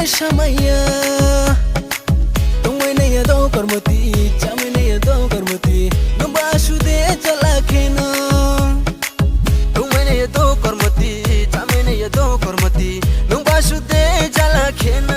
samaya tungwene ya do kormoti chamene ya do kormoti numba sude jalakena tungwene ya do kormoti chamene ya do kormoti numba sude jalakena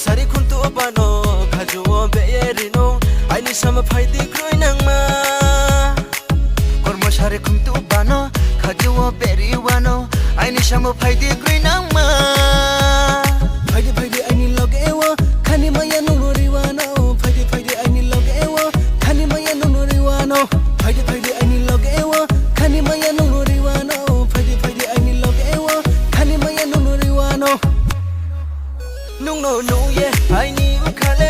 sari kuntu bano khajuo beerino aini sama phaidi kroi nangma kormo sari kuntu bano khajuo beriwano aini sama phaidi kroi nangma phaidi phaidi aini logewo khani maya nunuriwano phaidi phaidi aini logewo khani maya nunuriwano phaidi phaidi aini logewo khani maya nunuriwano phaidi phaidi aini logewo khani maya nunuriwano nung no no ye I need ukale